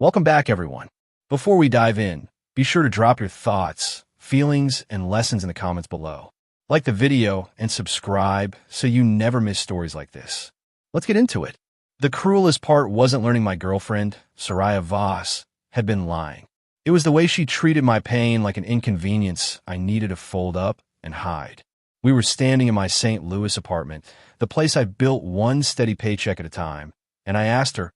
Welcome back, everyone. Before we dive in, be sure to drop your thoughts, feelings, and lessons in the comments below. Like the video and subscribe so you never miss stories like this. Let's get into it. The cruelest part wasn't learning my girlfriend, Soraya Voss, had been lying. It was the way she treated my pain like an inconvenience I needed to fold up and hide. We were standing in my St. Louis apartment, the place I built one steady paycheck at a time, and I asked her,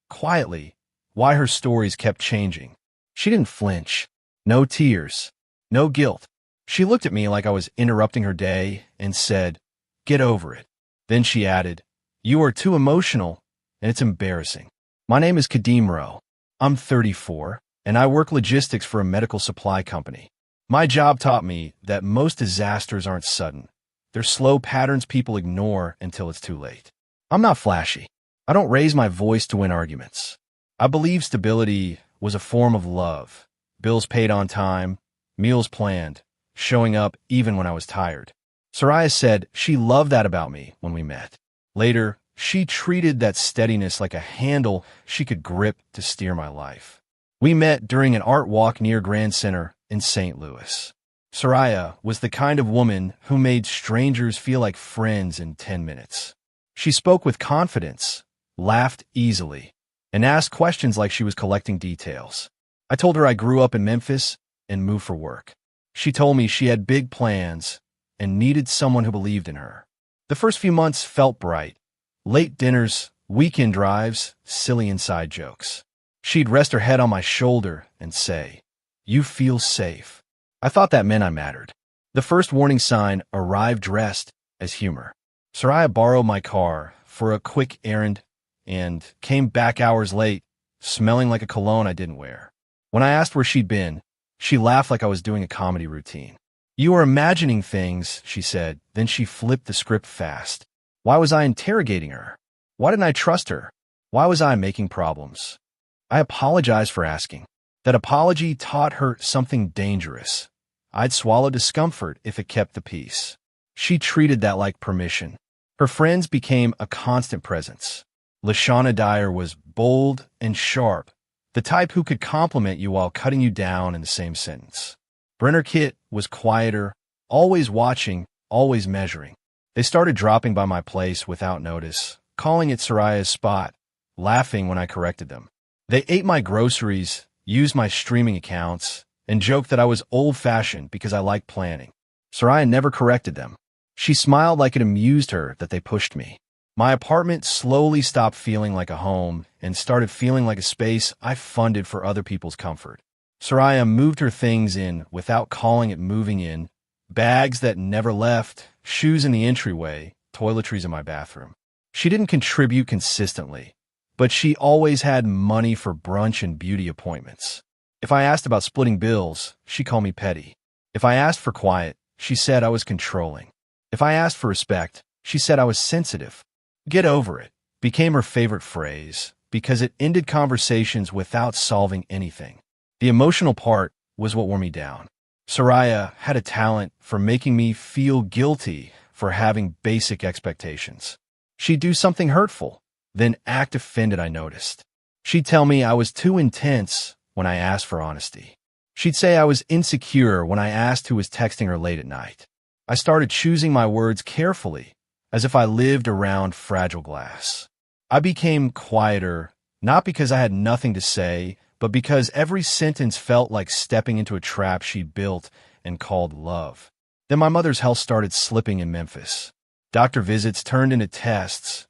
quietly, why her stories kept changing. She didn't flinch. No tears. No guilt. She looked at me like I was interrupting her day and said, "Get over it." Then she added, "You are too emotional, and it's embarrassing." My name is Kadeem Rowe. I'm 34, and I work logistics for a medical supply company. My job taught me that most disasters aren't sudden. They're slow patterns people ignore until it's too late. I'm not flashy. I don't raise my voice to win arguments. I believe stability was a form of love. Bills paid on time, meals planned, showing up even when I was tired. Soraya said she loved that about me when we met. Later, she treated that steadiness like a handle she could grip to steer my life. We met during an art walk near Grand Center in St. Louis. Soraya was the kind of woman who made strangers feel like friends in 10 minutes. She spoke with confidence, laughed easily, and asked questions like she was collecting details. I told her I grew up in Memphis and moved for work. She told me she had big plans and needed someone who believed in her. The first few months felt bright. Late dinners, weekend drives, silly inside jokes. She'd rest her head on my shoulder and say, "You feel safe." I thought that meant I mattered. The first warning sign arrived dressed as humor. Soraya borrowed my car for a quick errand and came back hours late, smelling like a cologne I didn't wear. When I asked where she'd been, she laughed like I was doing a comedy routine. "You are imagining things," she said. Then she flipped the script fast. Why was I interrogating her? Why didn't I trust her? Why was I making problems? I apologized for asking. That apology taught her something dangerous. I'd swallow discomfort if it kept the peace. She treated that like permission. Her friends became a constant presence. Lashana Dyer was bold and sharp, the type who could compliment you while cutting you down in the same sentence. Brenner Kitt was quieter, always watching, always measuring. They started dropping by my place without notice, calling it Soraya's spot, laughing when I corrected them. They ate my groceries, used my streaming accounts, and joked that I was old-fashioned because I liked planning. Soraya never corrected them. She smiled like it amused her that they pushed me. My apartment slowly stopped feeling like a home and started feeling like a space I funded for other people's comfort. Soraya moved her things in without calling it moving in. Bags that never left, shoes in the entryway, toiletries in my bathroom. She didn't contribute consistently, but she always had money for brunch and beauty appointments. If I asked about splitting bills, she called me petty. If I asked for quiet, she said I was controlling. If I asked for respect, she said I was sensitive. "Get over it" became her favorite phrase because it ended conversations without solving anything. The emotional part was what wore me down. Soraya had a talent for making me feel guilty for having basic expectations. She'd do something hurtful, then act offended I noticed. She'd tell me I was too intense when I asked for honesty. She'd say I was insecure when I asked who was texting her late at night. I started choosing my words carefully, as if I lived around fragile glass. I became quieter, not because I had nothing to say, but because every sentence felt like stepping into a trap she'd built and called love. Then my mother's health started slipping in Memphis. Doctor visits turned into tests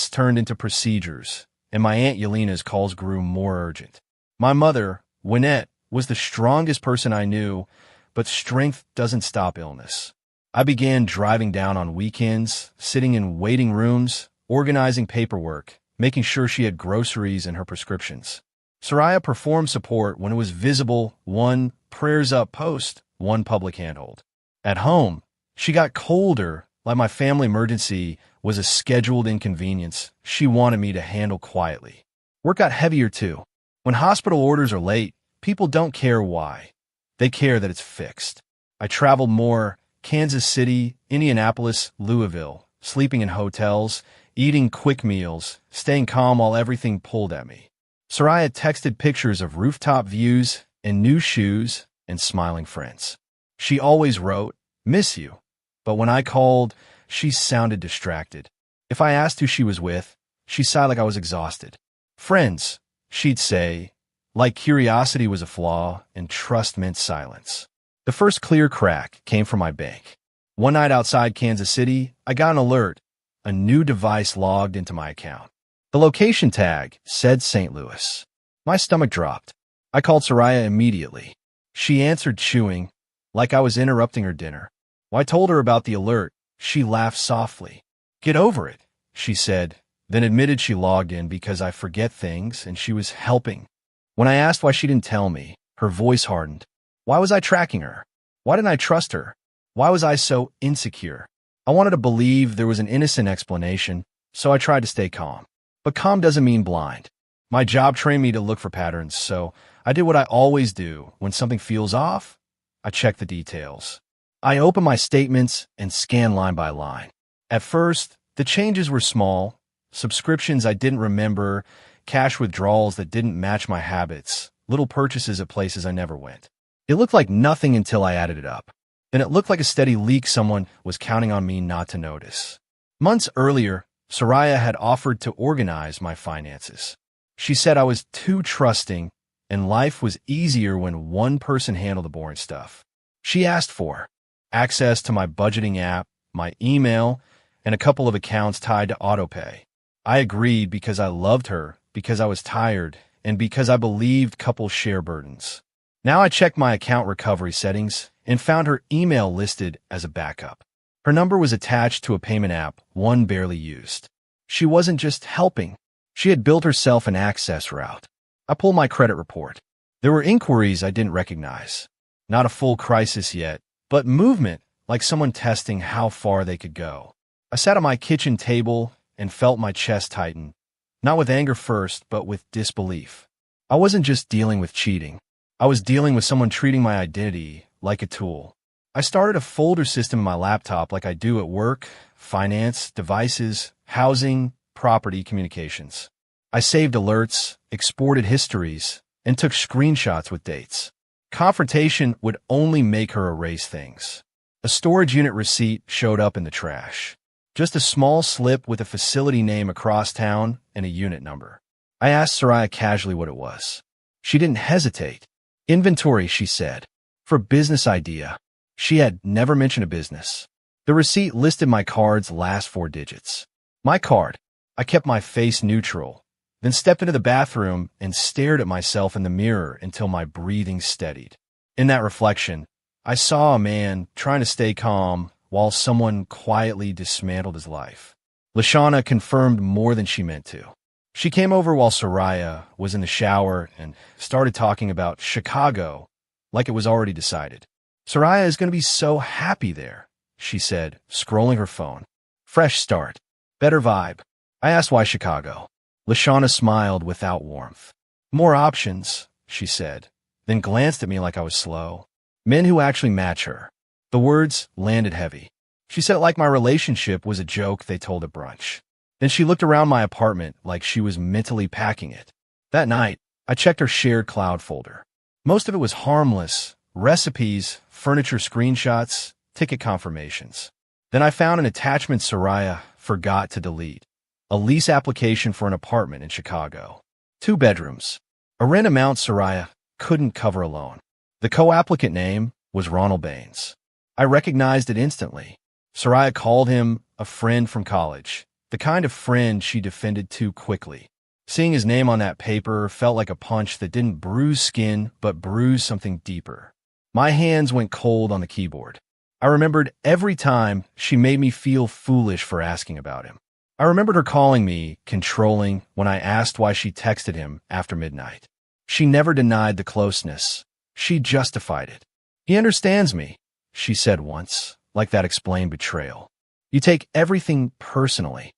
turned into procedures, and my Aunt Yelena's calls grew more urgent. My mother, Wynette, was the strongest person I knew, but strength doesn't stop illness. I began driving down on weekends, sitting in waiting rooms, organizing paperwork, making sure she had groceries and her prescriptions. Soraya performed support when it was visible, one prayers up post, one public handhold. At home, she got colder, like my family emergency was a scheduled inconvenience she wanted me to handle quietly. Work got heavier too. When hospital orders are late, people don't care why. They care that it's fixed. I traveled more, Kansas City, Indianapolis, Louisville, sleeping in hotels, eating quick meals, staying calm while everything pulled at me. Soraya texted pictures of rooftop views and new shoes and smiling friends. She always wrote, "Miss you." But when I called, she sounded distracted. If I asked who she was with, she sighed like I was exhausted. "Friends," she'd say, like curiosity was a flaw and trust meant silence. The first clear crack came from my bank. One night outside Kansas City, I got an alert. A new device logged into my account. The location tag said St. Louis. My stomach dropped. I called Soraya immediately. She answered chewing, like I was interrupting her dinner. When I told her about the alert, she laughed softly. "Get over it," she said, then admitted she logged in because I forget things and she was helping. When I asked why she didn't tell me, her voice hardened. Why was I tracking her? Why didn't I trust her? Why was I so insecure? I wanted to believe there was an innocent explanation, so I tried to stay calm. But calm doesn't mean blind. My job trained me to look for patterns, so I did what I always do. When something feels off, I check the details. I open my statements and scan line by line. At first, the changes were small. Subscriptions I didn't remember, cash withdrawals that didn't match my habits, little purchases at places I never went. It looked like nothing until I added it up. Then it looked like a steady leak someone was counting on me not to notice. Months earlier, Soraya had offered to organize my finances. She said I was too trusting and life was easier when one person handled the boring stuff. She asked for access to my budgeting app, my email, and a couple of accounts tied to autopay. I agreed because I loved her, because I was tired, and because I believed couples share burdens. Now I checked my account recovery settings and found her email listed as a backup. Her number was attached to a payment app one barely used. She wasn't just helping. She had built herself an access route. I pulled my credit report. There were inquiries I didn't recognize. Not a full crisis yet, but movement, like someone testing how far they could go. I sat at my kitchen table and felt my chest tighten, not with anger first, but with disbelief. I wasn't just dealing with cheating. I was dealing with someone treating my identity like a tool. I started a folder system in my laptop like I do at work, finance, devices, housing, property, communications. I saved alerts, exported histories, and took screenshots with dates. Confrontation would only make her erase things. A storage unit receipt showed up in the trash. Just a small slip with a facility name across town and a unit number. I asked Soraya casually what it was. She didn't hesitate. "Inventory," she said. "For business idea." She had never mentioned a business. The receipt listed my card's last 4 digits. My card. I kept my face neutral, then stepped into the bathroom and stared at myself in the mirror until my breathing steadied. In that reflection, I saw a man trying to stay calm while someone quietly dismantled his life. Lashana confirmed more than she meant to. She came over while Soraya was in the shower and started talking about Chicago like it was already decided. "Soraya is going to be so happy there," she said, scrolling her phone. "Fresh start. Better vibe." I asked why Chicago. Lashana smiled without warmth. "More options," she said, then glanced at me like I was slow. "Men who actually match her." The words landed heavy. She said it like my relationship was a joke they told at brunch. Then she looked around my apartment like she was mentally packing it. That night, I checked her shared cloud folder. Most of it was harmless: recipes, furniture screenshots, ticket confirmations. Then I found an attachment Soraya forgot to delete. A lease application for an apartment in Chicago. 2 bedrooms. A rent amount Soraya couldn't cover alone. The co-applicant name was Ronald Baines. I recognized it instantly. Soraya called him a friend from college, the kind of friend she defended too quickly. Seeing his name on that paper felt like a punch that didn't bruise skin, but bruised something deeper. My hands went cold on the keyboard. I remembered every time she made me feel foolish for asking about him. I remembered her calling me controlling when I asked why she texted him after midnight. She never denied the closeness. She justified it. "He understands me," she said once, like that explained betrayal. "You take everything personally."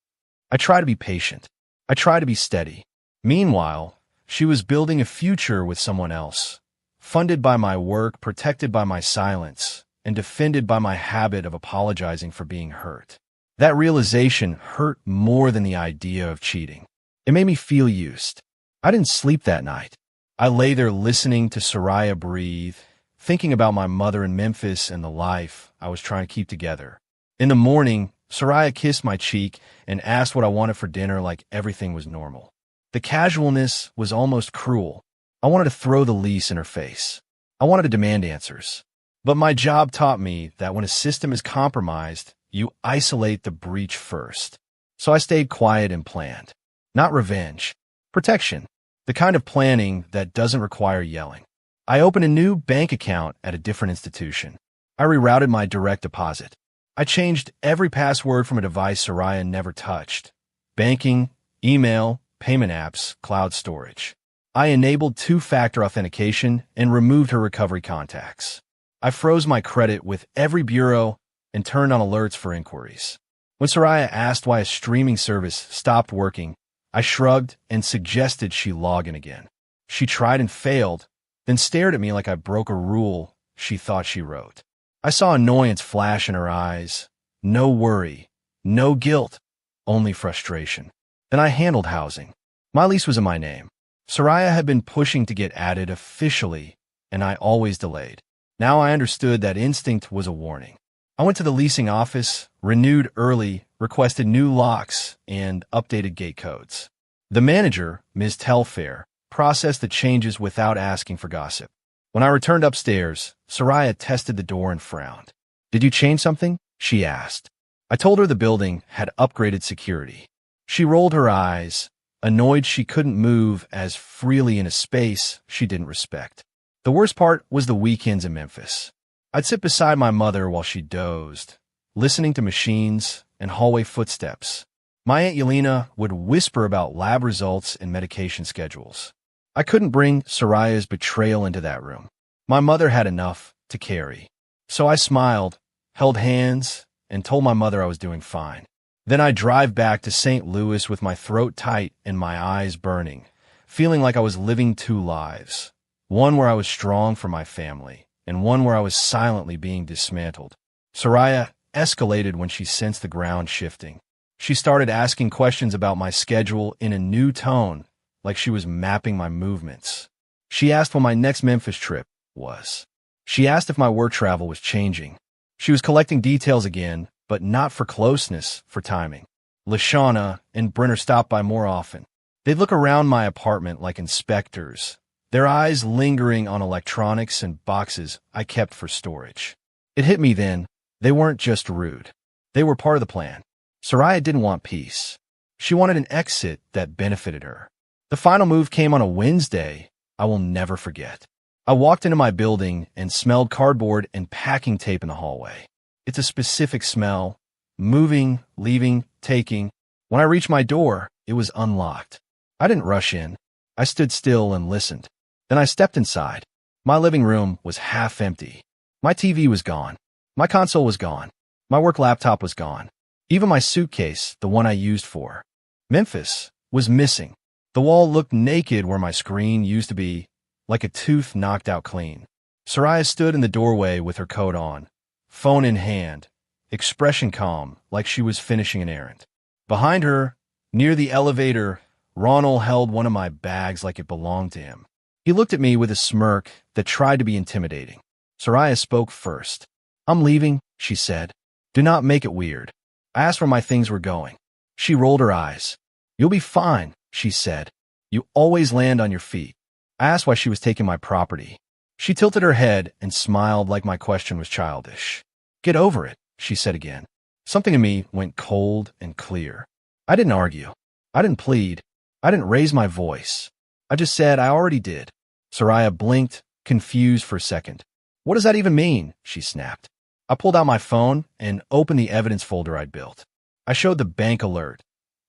I try to be patient. I try to be steady. Meanwhile, she was building a future with someone else, funded by my work, protected by my silence, and defended by my habit of apologizing for being hurt. That realization hurt more than the idea of cheating. It made me feel used. I didn't sleep that night. I lay there listening to Soraya breathe, thinking about my mother in Memphis and the life I was trying to keep together. In the morning, Soraya kissed my cheek and asked what I wanted for dinner like everything was normal. The casualness was almost cruel. I wanted to throw the lease in her face. I wanted to demand answers. But my job taught me that when a system is compromised, you isolate the breach first. So I stayed quiet and planned. Not revenge. Protection. The kind of planning that doesn't require yelling. I opened a new bank account at a different institution. I rerouted my direct deposit. I changed every password from a device Soraya never touched. Banking, email, payment apps, cloud storage. I enabled two-factor authentication and removed her recovery contacts. I froze my credit with every bureau and turned on alerts for inquiries. When Soraya asked why a streaming service stopped working, I shrugged and suggested she log in again. She tried and failed, then stared at me like I broke a rule she thought she wrote. I saw annoyance flash in her eyes. No worry, no guilt, only frustration. Then I handled housing. My lease was in my name. Soraya had been pushing to get added officially, and I always delayed. Now I understood that instinct was a warning. I went to the leasing office, renewed early, requested new locks, and updated gate codes. The manager, Ms. Telfair, processed the changes without asking for gossip. When I returned upstairs, Soraya tested the door and frowned. "Did you change something?" she asked. I told her the building had upgraded security. She rolled her eyes, annoyed she couldn't move as freely in a space she didn't respect. The worst part was the weekends in Memphis. I'd sit beside my mother while she dozed, listening to machines and hallway footsteps. My Aunt Yelena would whisper about lab results and medication schedules. I couldn't bring Soraya's betrayal into that room. My mother had enough to carry. So I smiled, held hands, and told my mother I was doing fine. Then I'd drive back to St. Louis with my throat tight and my eyes burning, feeling like I was living two lives. One where I was strong for my family, and one where I was silently being dismantled. Soraya escalated when she sensed the ground shifting. She started asking questions about my schedule in a new tone, like she was mapping my movements. She asked when my next Memphis trip was. She asked if my work travel was changing. She was collecting details again, but not for closeness, for timing. Lashana and Brenner stopped by more often. They'd look around my apartment like inspectors, their eyes lingering on electronics and boxes I kept for storage. It hit me then, they weren't just rude. They were part of the plan. Soraya didn't want peace. She wanted an exit that benefited her. The final move came on a Wednesday I will never forget. I walked into my building and smelled cardboard and packing tape in the hallway. It's a specific smell, moving, leaving, taking. When I reached my door, it was unlocked. I didn't rush in. I stood still and listened. Then I stepped inside. My living room was half empty. My TV was gone. My console was gone. My work laptop was gone. Even my suitcase, the one I used for Memphis, was missing. The wall looked naked where my screen used to be, like a tooth knocked out clean. Soraya stood in the doorway with her coat on, phone in hand, expression calm, like she was finishing an errand. Behind her, near the elevator, Ronald held one of my bags like it belonged to him. He looked at me with a smirk that tried to be intimidating. Soraya spoke first. "I'm leaving," she said. "Do not make it weird." I asked where my things were going. She rolled her eyes. "You'll be fine," she said. "You always land on your feet." I asked why she was taking my property. She tilted her head and smiled like my question was childish. "Get over it," she said again. Something in me went cold and clear. I didn't argue. I didn't plead. I didn't raise my voice. I just said I already did. Soraya blinked, confused for a second. "What does that even mean?" she snapped. I pulled out my phone and opened the evidence folder I'd built. I showed the bank alert.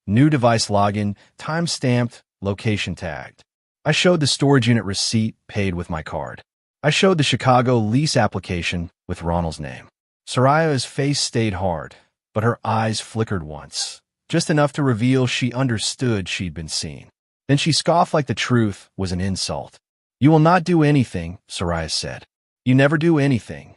New device login, time-stamped, location tagged. I showed the storage unit receipt paid with my card. I showed the Chicago lease application with Ronald's name. Soraya's face stayed hard, but her eyes flickered once, just enough to reveal she understood she'd been seen. Then she scoffed like the truth was an insult. "You will not do anything," Soraya said. "You never do anything."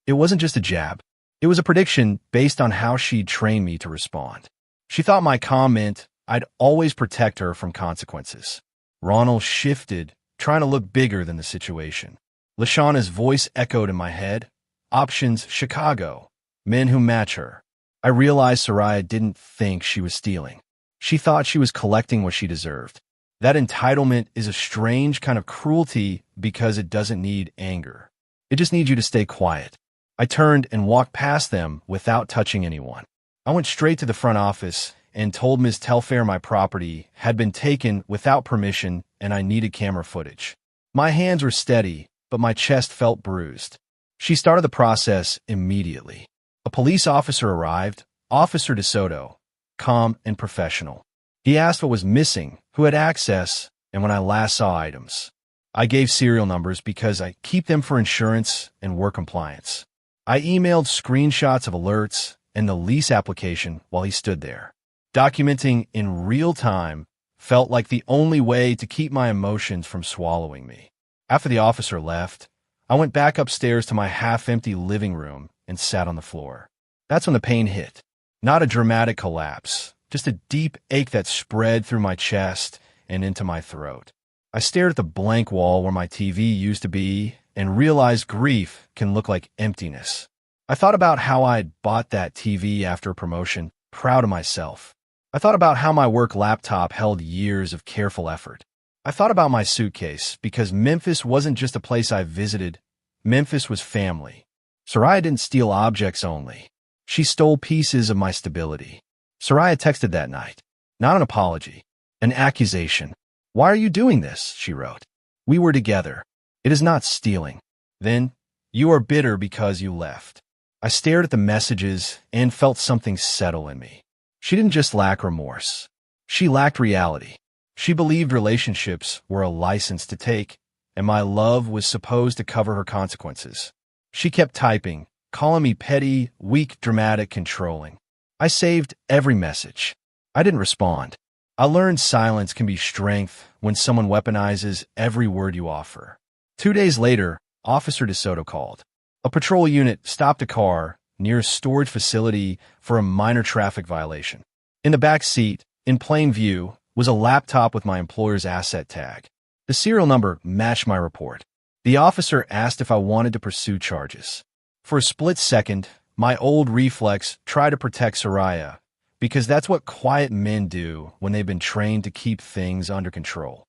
It wasn't just a jab. It was a prediction based on how she'd trained me to respond. She thought my calm meant I'd always protect her from consequences. Ronald shifted, trying to look bigger than the situation. Lashana's voice echoed in my head. Options, Chicago. Men who match her. I realized Soraya didn't think she was stealing. She thought she was collecting what she deserved. That entitlement is a strange kind of cruelty because it doesn't need anger. It just needs you to stay quiet. I turned and walked past them without touching anyone. I went straight to the front office and told Ms. Telfair my property had been taken without permission and I needed camera footage. My hands were steady, but my chest felt bruised. She started the process immediately. A police officer arrived, Officer DeSoto, calm and professional. He asked what was missing, who had access, and when I last saw items. I gave serial numbers because I keep them for insurance and work compliance. I emailed screenshots of alerts and the lease application while he stood there. Documenting in real time felt like the only way to keep my emotions from swallowing me. After the officer left, I went back upstairs to my half-empty living room and sat on the floor. That's when the pain hit. Not a dramatic collapse, just a deep ache that spread through my chest and into my throat. I stared at the blank wall where my TV used to be and realized grief can look like emptiness. I thought about how I'd bought that TV after a promotion, proud of myself. I thought about how my work laptop held years of careful effort. I thought about my suitcase because Memphis wasn't just a place I visited. Memphis was family. Soraya didn't steal objects only. She stole pieces of my stability. Soraya texted that night. Not an apology. An accusation. "Why are you doing this?" she wrote. "We were together. It is not stealing." Then, "You are bitter because you left." I stared at the messages and felt something settle in me. She didn't just lack remorse. She lacked reality. She believed relationships were a license to take, and my love was supposed to cover her consequences. She kept typing, calling me petty, weak, dramatic, controlling. I saved every message. I didn't respond. I learned silence can be strength when someone weaponizes every word you offer. 2 days later, Officer DeSoto called. A patrol unit stopped a car near a storage facility for a minor traffic violation. In the back seat, in plain view, was a laptop with my employer's asset tag. The serial number matched my report. The officer asked if I wanted to pursue charges. For a split second, my old reflex tried to protect Soraya, because that's what quiet men do when they've been trained to keep things under control.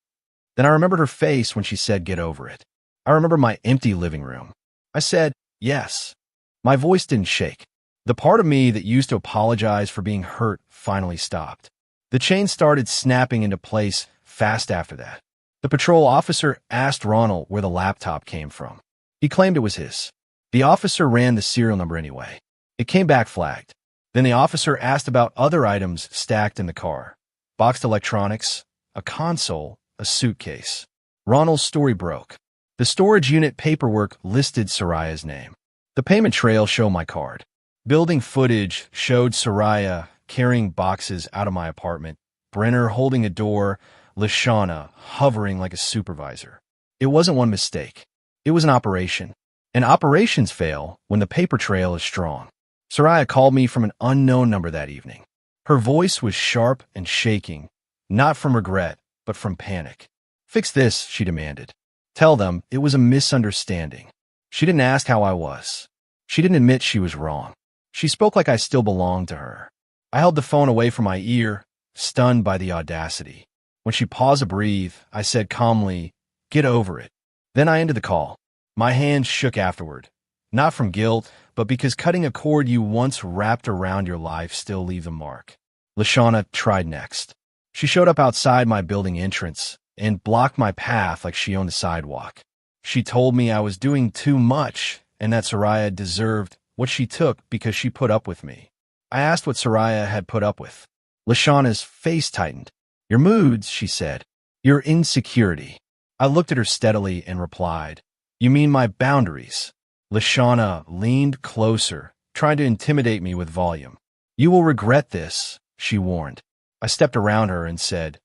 Then I remembered her face when she said, "Get over it." I remember my empty living room. I said, "Yes." My voice didn't shake. The part of me that used to apologize for being hurt finally stopped. The chain started snapping into place fast after that. The patrol officer asked Ronald where the laptop came from. He claimed it was his. The officer ran the serial number anyway. It came back flagged. Then the officer asked about other items stacked in the car. Boxed electronics, a console, a suitcase. Ronald's story broke. The storage unit paperwork listed Soraya's name. The payment trail showed my card. Building footage showed Soraya carrying boxes out of my apartment, Brenner holding a door, Lashana hovering like a supervisor. It wasn't one mistake. It was an operation. And operations fail when the paper trail is strong. Soraya called me from an unknown number that evening. Her voice was sharp and shaking, not from regret, but from panic. "Fix this," she demanded. "Tell them it was a misunderstanding." She didn't ask how I was. She didn't admit she was wrong. She spoke like I still belonged to her. I held the phone away from my ear, stunned by the audacity. When she paused to breathe, I said calmly, "Get over it." Then I ended the call. My hands shook afterward, not from guilt, but because cutting a cord you once wrapped around your life still leaves a mark. Lashana tried next. She showed up outside my building entrance and blocked my path like she owned the sidewalk. She told me I was doing too much and that Soraya deserved what she took because she put up with me. I asked what Soraya had put up with. Lashana's face tightened. "Your moods," she said. "Your insecurity." I looked at her steadily and replied, "You mean my boundaries?" Lashana leaned closer, trying to intimidate me with volume. "You will regret this," she warned. I stepped around her and said,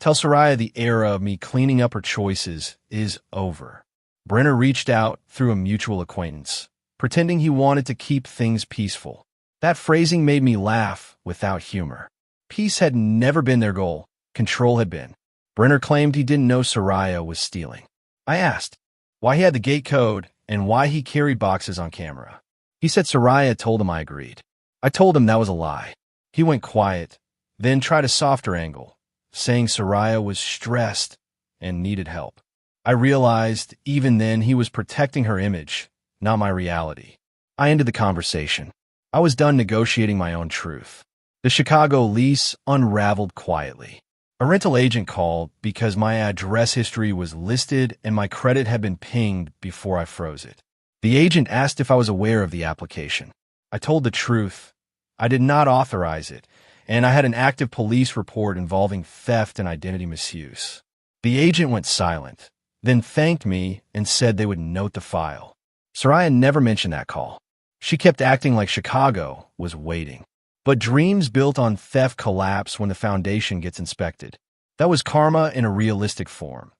"Tell Soraya the era of me cleaning up her choices is over." Brenner reached out through a mutual acquaintance, pretending he wanted to keep things peaceful. That phrasing made me laugh without humor. Peace had never been their goal. Control had been. Brenner claimed he didn't know Soraya was stealing. I asked why he had the gate code and why he carried boxes on camera. He said Soraya told him. I agreed. I told him that was a lie. He went quiet, then tried a softer angle, saying Soraya was stressed and needed help. I realized even then he was protecting her image, not my reality. I ended the conversation. I was done negotiating my own truth. The Chicago lease unraveled quietly. A rental agent called because my address history was listed and my credit had been pinged before I froze it. The agent asked if I was aware of the application. I told the truth. I did not authorize it, and I had an active police report involving theft and identity misuse. The agent went silent, then thanked me and said they would note the file. Soraya never mentioned that call. She kept acting like Chicago was waiting. But dreams built on theft collapse when the foundation gets inspected. That was karma in a realistic form.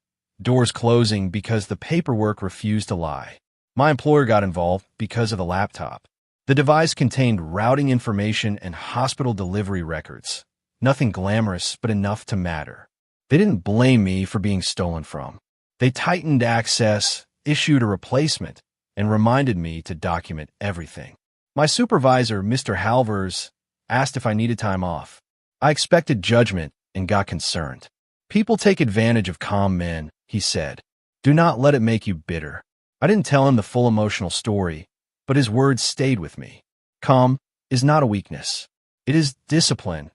Doors closing because the paperwork refused to lie. My employer got involved because of the laptop. The device contained routing information and hospital delivery records. Nothing glamorous, but enough to matter. They didn't blame me for being stolen from. They tightened access, issued a replacement, and reminded me to document everything. My supervisor, Mr. Halvers, asked if I needed time off. I expected judgment and got concerned. People take advantage of calm men, he said. Do not let it make you bitter. I didn't tell him the full emotional story, but his words stayed with me. Calm is not a weakness. It is discipline,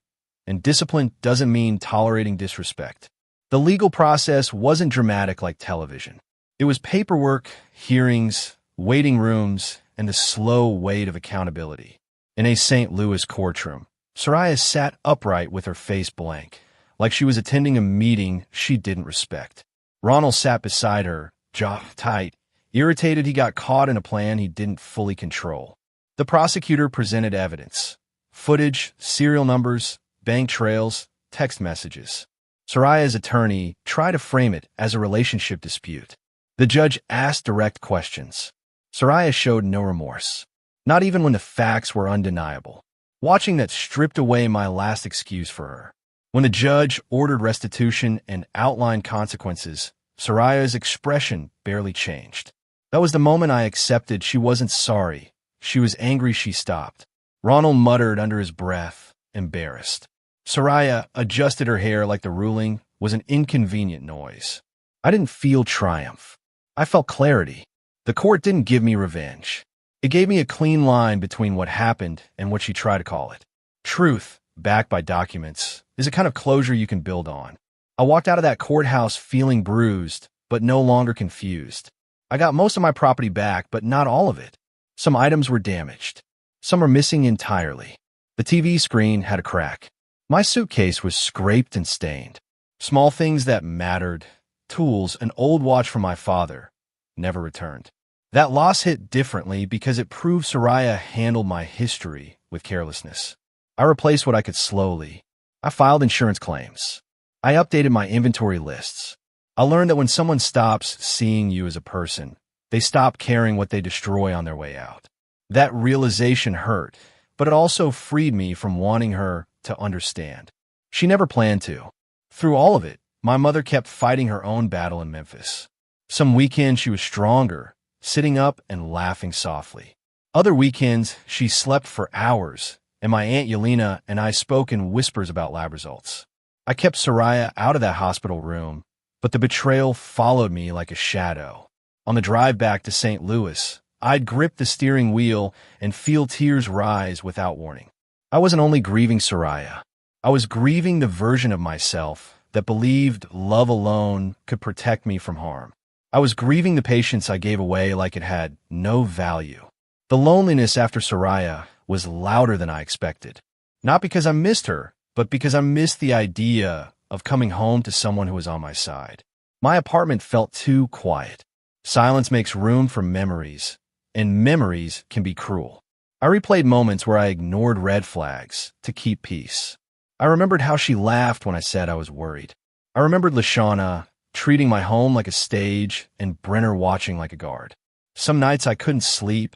and discipline doesn't mean tolerating disrespect. The legal process wasn't dramatic like television. It was paperwork, hearings, waiting rooms, and the slow weight of accountability. In a St. Louis courtroom, Soraya sat upright with her face blank, like she was attending a meeting she didn't respect. Ronald sat beside her, jaw tight, irritated he got caught in a plan he didn't fully control. The prosecutor presented evidence: footage, serial numbers, bank trails, text messages. Soraya's attorney tried to frame it as a relationship dispute. The judge asked direct questions. Soraya showed no remorse, not even when the facts were undeniable. Watching that stripped away my last excuse for her. When the judge ordered restitution and outlined consequences, Soraya's expression barely changed. That was the moment I accepted she wasn't sorry. She was angry she stopped. Ronald muttered under his breath, embarrassed. Soraya adjusted her hair like the ruling was an inconvenient noise. I didn't feel triumph. I felt clarity. The court didn't give me revenge. It gave me a clean line between what happened and what she tried to call it. Truth, backed by documents, is a kind of closure you can build on. I walked out of that courthouse feeling bruised, but no longer confused. I got most of my property back, but not all of it. Some items were damaged. Some were missing entirely. The TV screen had a crack. My suitcase was scraped and stained. Small things that mattered, tools, an old watch from my father, never returned. That loss hit differently because it proved Soraya handled my history with carelessness. I replaced what I could slowly. I filed insurance claims. I updated my inventory lists. I learned that when someone stops seeing you as a person, they stop caring what they destroy on their way out. That realization hurt, but it also freed me from wanting her to understand. She never planned to. Through all of it, my mother kept fighting her own battle in Memphis. Some weekends she was stronger, sitting up and laughing softly. Other weekends, she slept for hours, and my Aunt Yelena and I spoke in whispers about lab results. I kept Soraya out of that hospital room, but the betrayal followed me like a shadow. On the drive back to St. Louis, I'd grip the steering wheel and feel tears rise without warning. I wasn't only grieving Soraya. I was grieving the version of myself that believed love alone could protect me from harm. I was grieving the patience I gave away like it had no value. The loneliness after Soraya was louder than I expected. Not because I missed her, but because I missed the idea of coming home to someone who was on my side. My apartment felt too quiet. Silence makes room for memories, and memories can be cruel. I replayed moments where I ignored red flags to keep peace. I remembered how she laughed when I said I was worried. I remembered Lashana treating my home like a stage and Brenner watching like a guard. Some nights I couldn't sleep,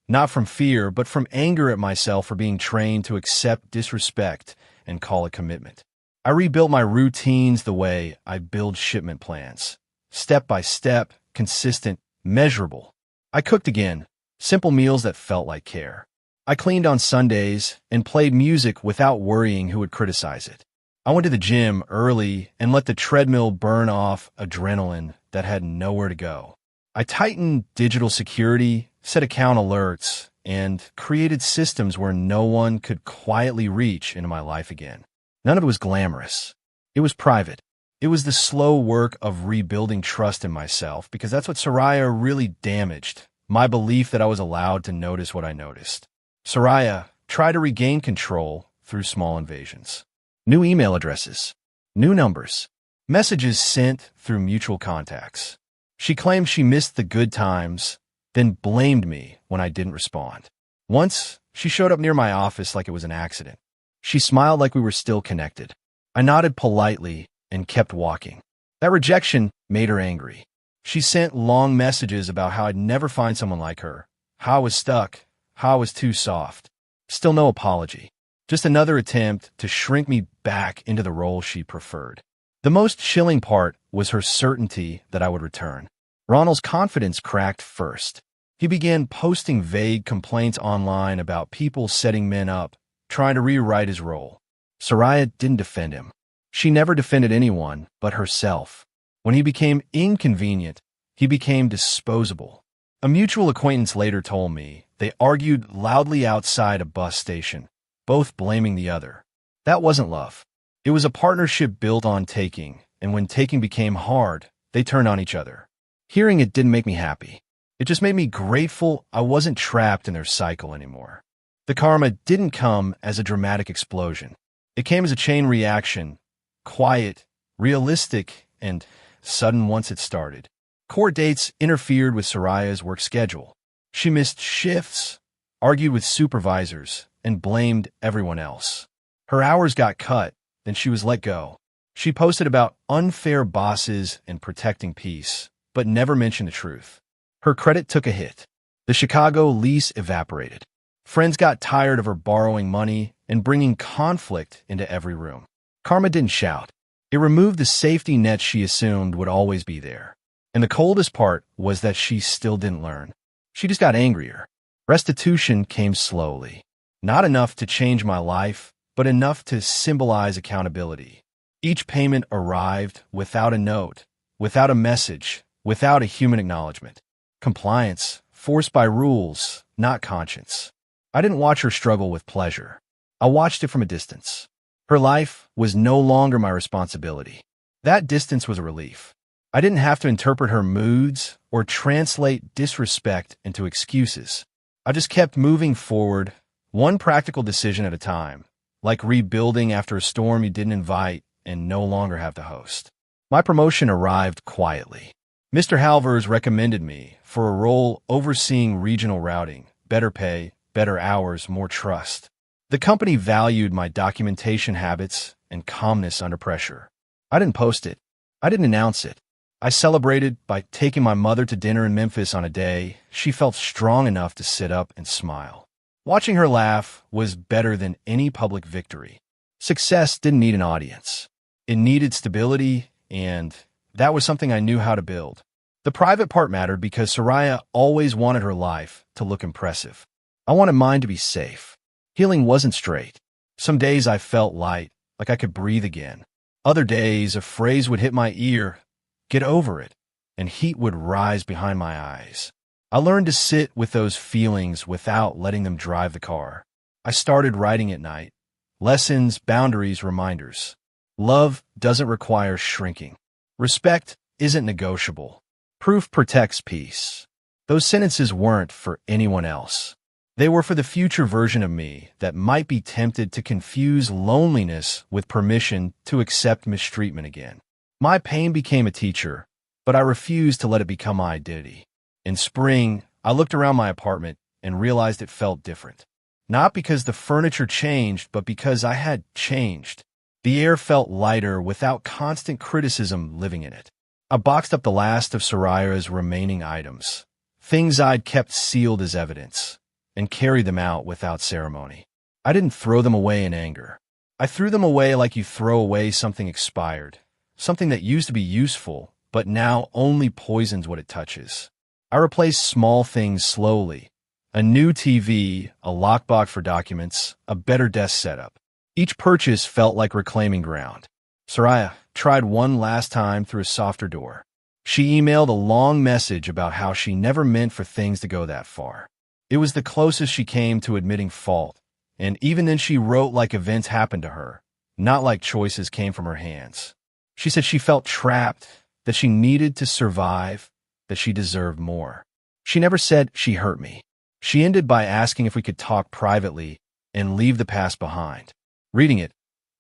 not from fear, but from anger at myself for being trained to accept disrespect and call it commitment. I rebuilt my routines the way I build shipment plans. Step by step, consistent, measurable. I cooked again, simple meals that felt like care. I cleaned on Sundays and played music without worrying who would criticize it. I went to the gym early and let the treadmill burn off adrenaline that had nowhere to go. I tightened digital security, set account alerts, and created systems where no one could quietly reach into my life again. None of it was glamorous. It was private. It was the slow work of rebuilding trust in myself, because that's what Soraya really damaged, my belief that I was allowed to notice what I noticed. Soraya tried to regain control through small invasions. New email addresses, new numbers, messages sent through mutual contacts. She claimed she missed the good times, then blamed me when I didn't respond. Once, she showed up near my office like it was an accident. She smiled like we were still connected. I nodded politely and kept walking. That rejection made her angry. She sent long messages about how I'd never find someone like her, how I was stuck, how I was too soft. Still no apology. Just another attempt to shrink me back into the role she preferred. The most chilling part was her certainty that I would return. Ronald's confidence cracked first. He began posting vague complaints online about people setting men up, trying to rewrite his role. Soraya didn't defend him. She never defended anyone but herself. When he became inconvenient, he became disposable. A mutual acquaintance later told me they argued loudly outside a bus station, both blaming the other. That wasn't love. It was a partnership built on taking, and when taking became hard, they turned on each other. Hearing it didn't make me happy. It just made me grateful I wasn't trapped in their cycle anymore. The karma didn't come as a dramatic explosion. It came as a chain reaction, quiet, realistic, and sudden once it started. Court dates interfered with Soraya's work schedule. She missed shifts, argued with supervisors, and blamed everyone else. Her hours got cut, then she was let go. She posted about unfair bosses and protecting peace, but never mentioned the truth. Her credit took a hit. The Chicago lease evaporated. Friends got tired of her borrowing money and bringing conflict into every room. Karma didn't shout. It removed the safety net she assumed would always be there. And the coldest part was that she still didn't learn. She just got angrier. Restitution came slowly. Not enough to change my life, but enough to symbolize accountability. Each payment arrived without a note, without a message, without a human acknowledgement. Compliance, forced by rules, not conscience. I didn't watch her struggle with pleasure. I watched it from a distance. Her life was no longer my responsibility. That distance was a relief. I didn't have to interpret her moods or translate disrespect into excuses. I just kept moving forward, one practical decision at a time, like rebuilding after a storm you didn't invite and no longer have to host. My promotion arrived quietly. Mr. Halvers recommended me for a role overseeing regional routing, better pay, better hours, more trust. The company valued my documentation habits and calmness under pressure. I didn't post it. I didn't announce it. I celebrated by taking my mother to dinner in Memphis on a day she felt strong enough to sit up and smile. Watching her laugh was better than any public victory. Success didn't need an audience. It needed stability, and that was something I knew how to build. The private part mattered because Soraya always wanted her life to look impressive. I wanted mine to be safe. Healing wasn't straight. Some days I felt light, like I could breathe again. Other days, a phrase would hit my ear, "Get over it," and heat would rise behind my eyes. I learned to sit with those feelings without letting them drive the car. I started writing at night. Lessons, boundaries, reminders. Love doesn't require shrinking. Respect isn't negotiable. Proof protects peace. Those sentences weren't for anyone else. They were for the future version of me that might be tempted to confuse loneliness with permission to accept mistreatment again. My pain became a teacher, but I refused to let it become my identity. In spring, I looked around my apartment and realized it felt different. Not because the furniture changed, but because I had changed. The air felt lighter without constant criticism living in it. I boxed up the last of Soraya's remaining items, things I'd kept sealed as evidence, and carried them out without ceremony. I didn't throw them away in anger. I threw them away like you throw away something expired, something that used to be useful, but now only poisons what it touches. I replaced small things slowly. A new TV, a lockbox for documents, a better desk setup. Each purchase felt like reclaiming ground. Soraya tried one last time through a softer door. She emailed a long message about how she never meant for things to go that far. It was the closest she came to admitting fault, and even then she wrote like events happened to her, not like choices came from her hands. She said she felt trapped, that she needed to survive, that she deserved more. She never said she hurt me. She ended by asking if we could talk privately and leave the past behind. Reading it,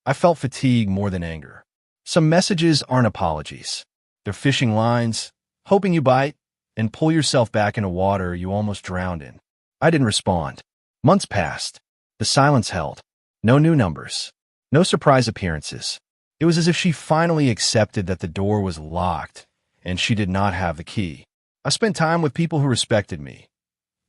I felt fatigue more than anger. Some messages aren't apologies. They're fishing lines, hoping you bite and pull yourself back into water you almost drowned in. I didn't respond. Months passed. The silence held. No new numbers. No surprise appearances. It was as if she finally accepted that the door was locked and she did not have the key. I spent time with people who respected me.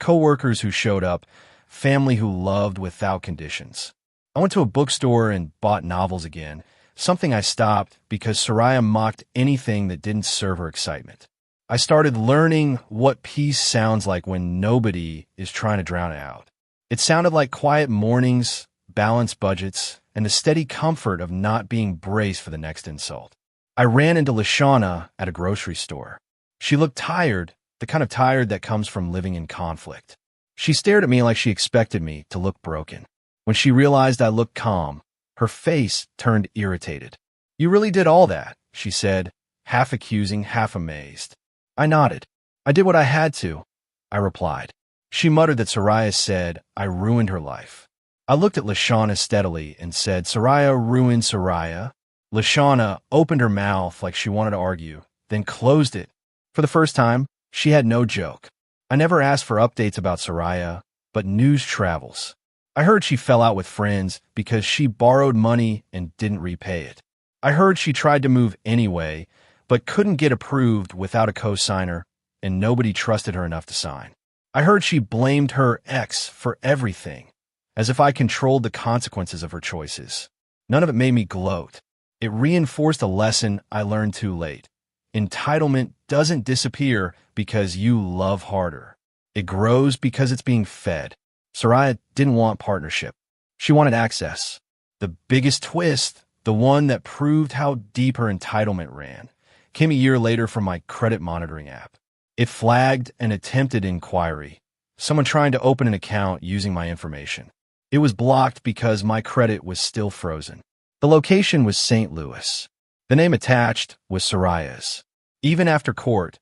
Coworkers who showed up, family who loved without conditions. I went to a bookstore and bought novels again, something I stopped because Soraya mocked anything that didn't serve her excitement. I started learning what peace sounds like when nobody is trying to drown it out. It sounded like quiet mornings, balanced budgets, and the steady comfort of not being braced for the next insult. I ran into Lashana at a grocery store. She looked tired, the kind of tired that comes from living in conflict. She stared at me like she expected me to look broken. When she realized I looked calm, her face turned irritated. "You really did all that," she said, half accusing, half amazed. I nodded. "I did what I had to," I replied. She muttered that Soraya said I ruined her life. I looked at Lashana steadily and said, "Soraya ruined Soraya?" Lashana opened her mouth like she wanted to argue, then closed it. For the first time, she had no joke. I never asked for updates about Soraya, but news travels. I heard she fell out with friends because she borrowed money and didn't repay it. I heard she tried to move anyway, but couldn't get approved without a co-signer, and nobody trusted her enough to sign. I heard she blamed her ex for everything, as if I controlled the consequences of her choices. None of it made me gloat. It reinforced a lesson I learned too late. Entitlement doesn't disappear because you love harder. It grows because it's being fed. Soraya didn't want partnership. She wanted access. The biggest twist, the one that proved how deep her entitlement ran, came a year later from my credit monitoring app. It flagged an attempted inquiry, someone trying to open an account using my information. It was blocked because my credit was still frozen. The location was St. Louis. The name attached was Soraya's. Even after court,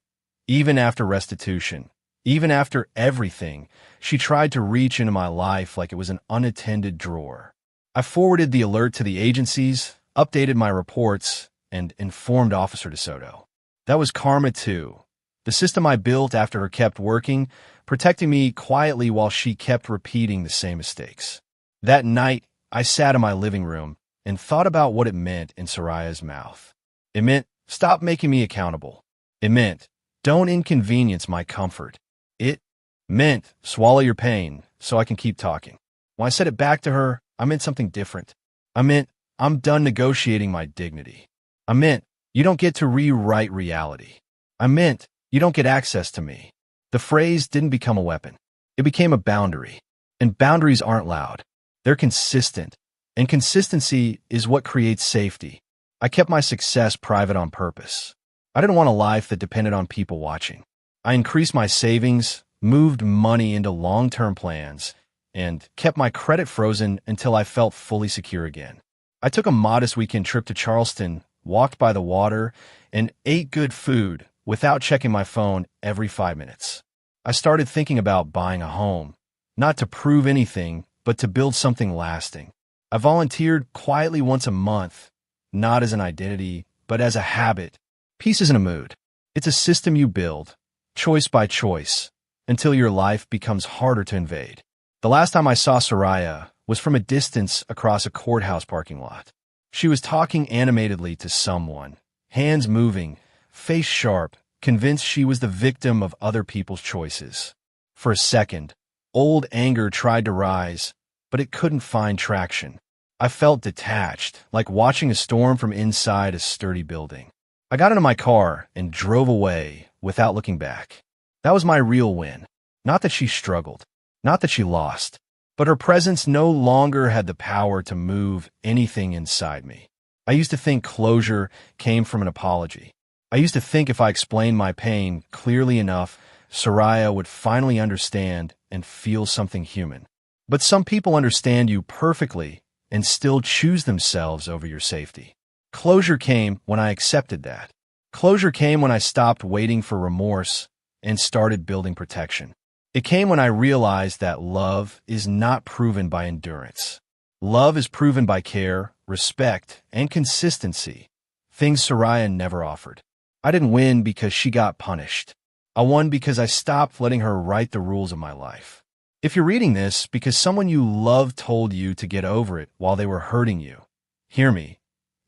even after restitution, even after everything, she tried to reach into my life like it was an unattended drawer. I forwarded the alert to the agencies, updated my reports, and informed Officer DeSoto. That was karma too. The system I built after her kept working, protecting me quietly while she kept repeating the same mistakes. That night, I sat in my living room and thought about what it meant in Soraya's mouth. It meant, stop making me accountable. It meant, don't inconvenience my comfort. It meant, swallow your pain so I can keep talking. When I said it back to her, I meant something different. I meant, I'm done negotiating my dignity. I meant, you don't get to rewrite reality. I meant, you don't get access to me. The phrase didn't become a weapon. It became a boundary. And boundaries aren't loud. They're consistent. And consistency is what creates safety. I kept my success private on purpose. I didn't want a life that depended on people watching. I increased my savings, moved money into long-term plans, and kept my credit frozen until I felt fully secure again. I took a modest weekend trip to Charleston, walked by the water, and ate good food without checking my phone every 5 minutes. I started thinking about buying a home, not to prove anything, but to build something lasting. I volunteered quietly once a month, not as an identity, but as a habit. Peace isn't a mood. It's a system you build, choice by choice, until your life becomes harder to invade. The last time I saw Soraya was from a distance across a courthouse parking lot. She was talking animatedly to someone, hands moving, face sharp, convinced she was the victim of other people's choices. For a second, old anger tried to rise, but it couldn't find traction. I felt detached, like watching a storm from inside a sturdy building. I got into my car and drove away without looking back. That was my real win. Not that she struggled, not that she lost, but her presence no longer had the power to move anything inside me. I used to think closure came from an apology. I used to think if I explained my pain clearly enough, Soraya would finally understand and feel something human. But some people understand you perfectly and still choose themselves over your safety. Closure came when I accepted that. Closure came when I stopped waiting for remorse and started building protection. It came when I realized that love is not proven by endurance. Love is proven by care, respect, and consistency, things Soraya never offered. I didn't win because she got punished. I won because I stopped letting her write the rules of my life. If you're reading this because someone you love told you to get over it while they were hurting you, hear me.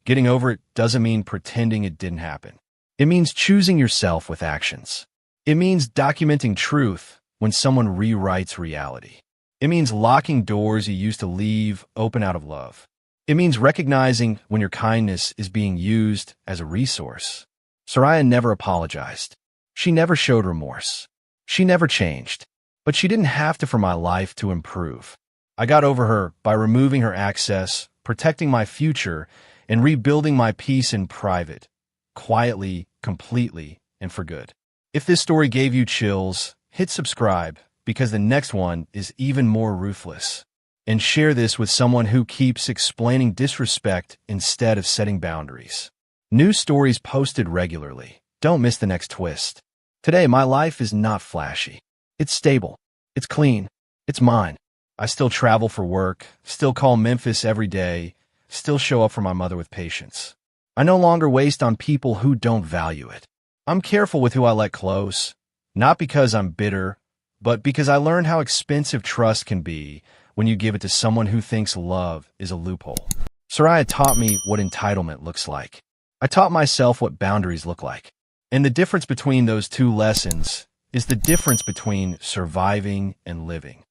Getting over it doesn't mean pretending it didn't happen. It means choosing yourself with actions. It means documenting truth when someone rewrites reality. It means locking doors you used to leave open out of love. It means recognizing when your kindness is being used as a resource. Soraya never apologized. She never showed remorse. She never changed. But she didn't have to for my life to improve. I got over her by removing her access, protecting my future, and rebuilding my peace in private, quietly, completely, and for good. If this story gave you chills, hit subscribe because the next one is even more ruthless. And share this with someone who keeps explaining disrespect instead of setting boundaries. New stories posted regularly. Don't miss the next twist. Today, my life is not flashy. It's stable. It's clean. It's mine. I still travel for work, still call Memphis every day, still show up for my mother with patience. I no longer waste on people who don't value it. I'm careful with who I let close, not because I'm bitter, but because I learned how expensive trust can be when you give it to someone who thinks love is a loophole. Soraya taught me what entitlement looks like. I taught myself what boundaries look like. And the difference between those two lessons is the difference between surviving and living.